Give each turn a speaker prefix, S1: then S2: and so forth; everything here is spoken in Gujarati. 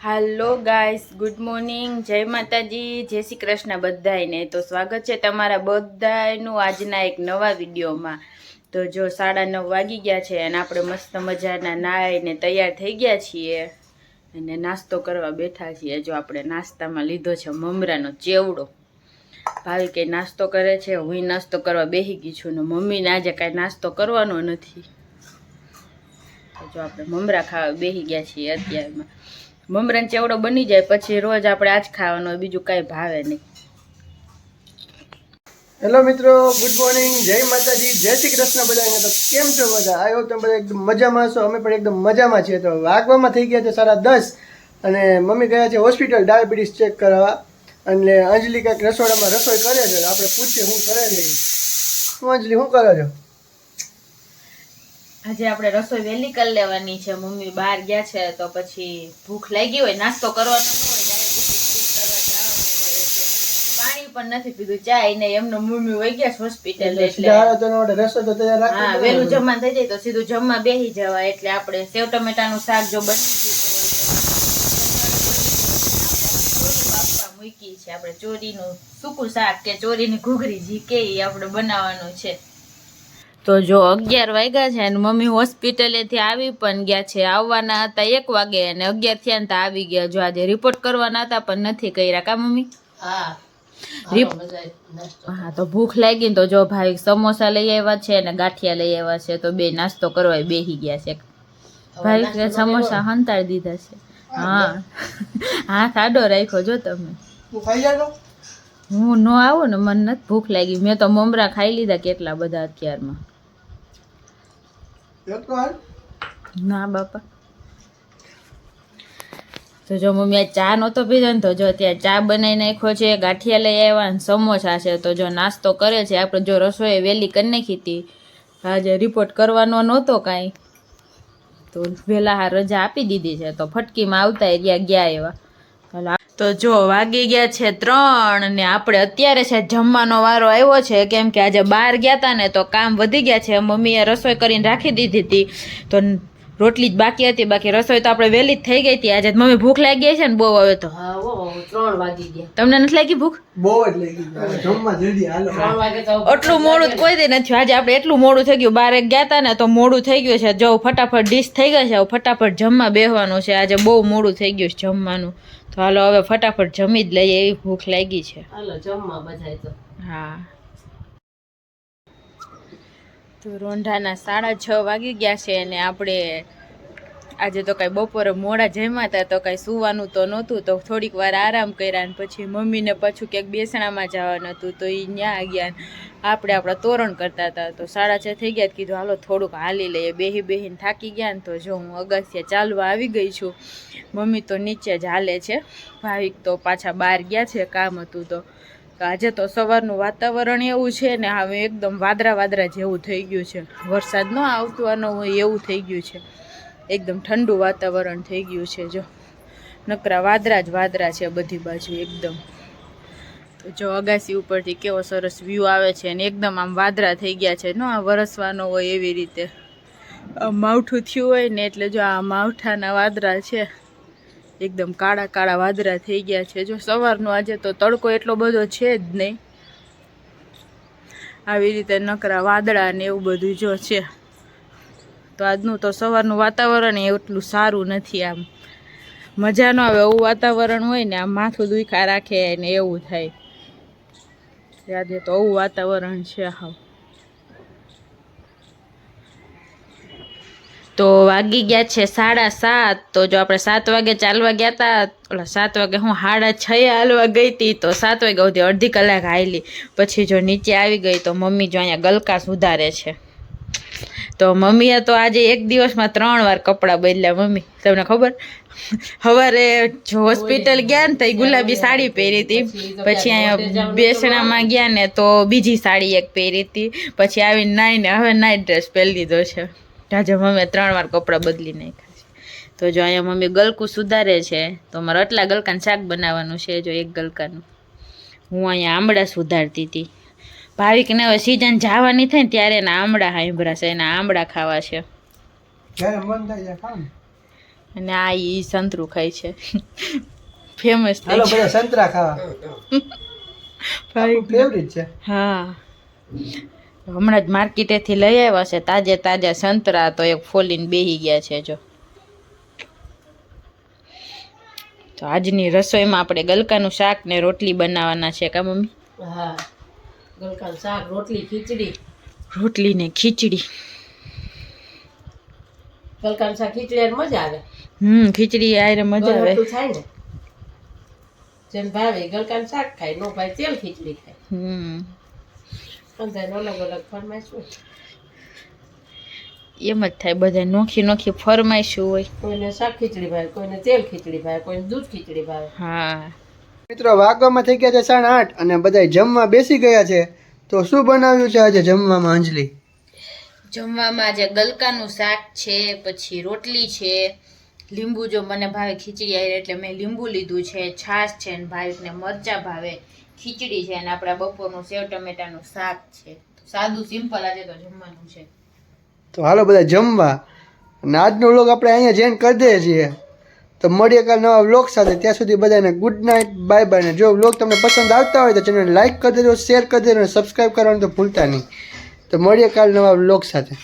S1: હાલો ગાઈસ, ગુડ મોર્નિંગ, જય માતાજી, જય શ્રી કૃષ્ણ બધાને. તો સ્વાગત છે તમારા બધાનું આજના એક નવા વિડીયોમાં. તો જો 9:30 વાગી ગયા છે અને આપણે મસ્ત મજાના નાઈને તૈયાર થઈ ગયા છીએ અને નાસ્તો કરવા બેઠા છીએ. જો આપણે નાસ્તામાં લીધો છે મમરાનો ચેવડો. ભાઈ કે નાસ્તો કરે છે, હું નાસ્તો કરવા બેસી ગઈ છું ને મમ્મીને આજે કાંઈ નાસ્તો કરવાનો નથી. જો આપણે મમરા ખાવા બેસી ગયા છીએ. અત્યારમાં મમરાનો ચેવડો બની જાય પછી રોજ આપણે આજ ખાવાનો હોય, બીજું કાંઈ ભાવે નહીં.
S2: હેલો મિત્રો, ગુડ મોર્નિંગ, જય માતાજી, જય શ્રી કૃષ્ણ બધાને. તો કેમ છો બધા? આવ્યો તમે બધા એકદમ મજામાં છો? અમે પણ એકદમ મજામાં છીએ. તો વાગવામાં થઈ ગયા છે 10:30 અને મમ્મી ગયા છે હોસ્પિટલ ડાયાબિટીસ ચેક કરાવવા. અને અંજલિ કંઈક રસોડામાં રસોઈ કરે છે. આપણે પૂછીએ શું કરે છે. શું અંજલિ, શું કરો છો?
S1: આજે આપણે રસોઈ વહેલી કરી લેવાની છે. મમ્મી બહાર ગયા છે તો પછી ભૂખ લાગી હોય, નાસ્તો કરવાનો ન હોય, પાણી પણ નથી પીધું, ચા ને એમનો મમ્મી વહી ગયા હોસ્પિટલ. એટલે
S2: રસોઈ તો તૈયાર રાખી.
S1: હા, વહેલું જમવાનું થઈ જાય તો સીધું જમવા બેસી જવાય. એટલે આપણે સેવ ટમેટાનું શાક જો બની મૂકી છે, આપણે ચોરીનું સૂકું શાક કે ચોરીની ઘૂઘરી જી કે આપણે બનાવવાનું છે. તો જો 11 વાગ્યા છે અને મમ્મી હોસ્પિટલેથી આવી પણ ગયા છે. આવવાના હતા 1 વાગે અને 11 થયા ને તો આવી ગયા. જો આજે રિપોર્ટ કરવાના હતા પણ નથી કર્યા. કા મમ્મી? હા, તો ભૂખ લાગી ને તો જો ભાઈ સમોસા લઈ આવ્યા છે અને ગાંઠિયા લઈ આવ્યા છે. તો બે નાસ્તો કરવા બેસી ગયા છે. ભાઈ સમોસા હંતાડી દીધા છે. હા, હાથ આડો રાખ્યો. જો તમે હું ન આવું ને મને નથી ભૂખ લાગી. મેં તો મમરા ખાઈ લીધા કેટલા બધા અત્યારમાં. ના બાપા. તો જો મમ્મી આ ચા નહોતો પીધો ને તો જો ત્યાં ચા બનાવી નાખ્યો છે, ગાંઠિયા લઈ આવ્યા ને સમોસા છે. તો જો નાસ્તો કરે છે. આપણે જો રસોઈ વહેલી કરી નાખી હતી, આજે રિપોર્ટ કરવાનો નહોતો કાંઈ, તો વહેલા હા રજા આપી દીધી છે. તો ફટકીમાં આવતા ગયા એવા. તો જો વાગી ગયા છે 3 ને આપણે અત્યારે છે જમવાનો વારો આવ્યો છે. કેમ કે આજે બહાર ગયા હતા ને તો કામ વધી ગયા છે. મમ્મીએ રસોઈ કરીને રાખી દીધી હતી તો રોટલી જ બાકી હતી. બાકી રસોઈ તો આપણે વહેલી જ થઈ ગઈ હતી. આજે મમ્મી ભૂખ લાગી ગઈ છે ને બહુ. હવે તો 3 વાગી ગયા. તમને નથી લાગી ભૂખ?
S2: બહુ જ લાગી. જમવા જલ્દી હાલો.
S1: એટલું મોડું કોઈ દે નથી. આજે આપણે એટલું મોડું થઈ ગયું, બહાર ગયા હતા ને તો મોડું થઈ ગયું છે. જો ફટાફટ ડીશ થઈ ગઈ છે, ફટાફટ જમવા બેસવાનું છે. આજે બહુ મોડું થઈ ગયું છે જમવાનું. તો હાલો હવે ફટાફટ જમી જ લઈએ, એવી ભૂખ લાગી છે. હાલો જમવા બધાય તો. હા, તો રોંઢાના 6:30 વાગી ગયા છે અને આપણે આજે તો કાંઈ બપોરે મોડા જમ્યા હતા તો કાંઈ સુવાનું તો નહોતું. તો થોડીક વાર આરામ કર્યા અને પછી મમ્મીને પાછું ક્યાંક બેસણામાં જવાનું હતું તો એ ત્યાં ગયા. આપણે આપણા તોરણ કરતા હતા તો 6:30 થઈ ગયા. કીધું હાલો થોડુંક હાલી લઈએ. બેહીને થાકી ગયા ને તો જો હું અગાસિયા ચાલવા આવી ગઈ છું. મમ્મી તો નીચે જ હાલે છે. ભાવિક તો પાછા બહાર ગયા છે, કામ હતું તો. આજે તો સવારનું વાતાવરણ એવું છે ને, હવે એકદમ વાદળા જેવું થઈ ગયું છે. વરસાદ ન આવવાનો હોય એવું થઈ ગયું છે. એકદમ ઠંડુ વાતાવરણ થઈ ગયું છે. જો નકરા વાદળા જ વાદળા છે બધી બાજુ એકદમ. તો જો અગાસી ઉપરથી કેવો સરસ વ્યૂ આવે છે અને એકદમ આમ વાદળા થઈ ગયા છે. આ વરસવાનો હોય એવી રીતે માવઠું થયું હોય ને એટલે જો આ માવઠાના વાદળા છે. એકદમ કાળા વાદળા થઈ ગયા છે. જો સવારનું આજે તો તડકો એટલો બધો છે જ નહીં. આવી રીતે નકરા વાદળા ને એવું બધું જો છે. તો આજનું તો સવારનું વાતાવરણ એટલું સારું નથી. આમ મજા ન આવે એવું વાતાવરણ હોય ને, આમ માથું દુખા રાખે ને એવું થાય. આજે તો આવું વાતાવરણ છે. હા, તો વાગી ગયા છે 7:30. તો જો આપણે 7 વાગે ચાલવા ગયા હતા, 7 વાગે હું 6:30 હાલવા ગઈ હતી તો 7 વાગ્યા સુધી અડધી કલાક હાલી. પછી જો નીચે આવી ગઈ તો મમ્મી જો અહીંયા ગલકા સુધારે છે. તો મમ્મીએ તો આજે એક દિવસમાં 3 વાર કપડાં બદલ્યા. મમ્મી તમને ખબર? સવારે હોસ્પિટલ ગયા ને તો ગુલાબી સાડી પહેરી હતી, પછી અહીંયા બેસણામાં ગયા ને તો બીજી સાડી એક પહેરી હતી, પછી આવીને નાઈને હવે નાઇટ ડ્રેસ પહેરી લીધો છે. આજે મમ્મીએ 3 વાર કપડાં બદલી નાખ્યા છે. તો જો અહીંયા મમ્મી ગલકું સુધારે છે. તો મારે આટલા ગલકાનું શાક બનાવવાનું છે. જો એક ગલકાનું. હું અહીંયા આંબળા સુધારતી હતી. ભાવિકને હવે સીઝન જવાની થાય ને ત્યારે એના આંબળા સાંભળાશે, એના આંબળા ખાવા છે. અને આ ઈ સંતરું ખાય છે ફેમસ થઈ
S2: હાલો
S1: છે
S2: બધા સંતરા ખાવા
S1: ભાઈ
S2: ફેવરિટ છે.
S1: હા હમણાં જ માર્કેટેથી લઈ આવ્યા છે તાજે તાજા સંતરા તો એક ફોલીને બેહી ગયા છે જો. તો આજની રસોઈમાં આપણે ગલકાનું શાક ને રોટલી બનાવવાના છે કા મમ્મી?
S3: હા ગલકાનું શાક રોટલી ખીચડી.
S1: રોટલી ને ખીચડી.
S3: ગલકાનું શાક ખીચડી હારે મજા આવે.
S1: ખીચડી આયરે મજા આવે.
S3: ગળગળતું થાય ને જેમ ભાવે ગલકાનું શાક ખાય નો ભાઈ તેલ ખીચડી ખાય. બધાને અલગ અલગ ફરમાઈશ હોય.
S1: એમ જ થાય બધા નોખી નોખી ફરમાઈશું હોય.
S3: કોઈને શાક ખીચડી ભાવે, કોઈને તેલ ખીચડી ભાવે, કોઈને દૂધ ખીચડી ભાવે.
S1: હા
S2: મિત્રો વાગવામાં થઈ ગયા છે 8:30 અને બધા જમવા બેસી ગયા છે. તો શું બનાવ્યું છે આજે જમવામાં અંજલિ?
S1: જમવામાં આજે ગલકાનું શાક છે, પછી રોટલી છે, લીંબુ જો મને ભાવે ખીચડી આવી એટલે મેં લીંબુ લીધું છે, છાશ છે ને ભાઈને મરચા ભાવે, ખીચડી છે અને આપણા બપોરનું સેવ ટમેટાનું શાક છે. સાદું સિમ્પલ આજે તો જમવાનું છે.
S2: તો હાલો બધા જમવા અને આજનો વ્લોગ આપણે અહીંયા જેન કરી દઈએ છીએ. તો મળીએ કાલ નવા વ્લોગ સાથે. ત્યાં સુધી બધાને ગુડ નાઇટ, બાય બાય. ને જો વ્લોગ તમને પસંદ આવતા હોય તો ચેનલ લાઈક કરી દેજો, શેર કરી દેજો અને સબસ્ક્રાઈબ કરવાનું તો ભૂલતા નહીં. તો મળીએ કાલ નવા વ્લોગ સાથે.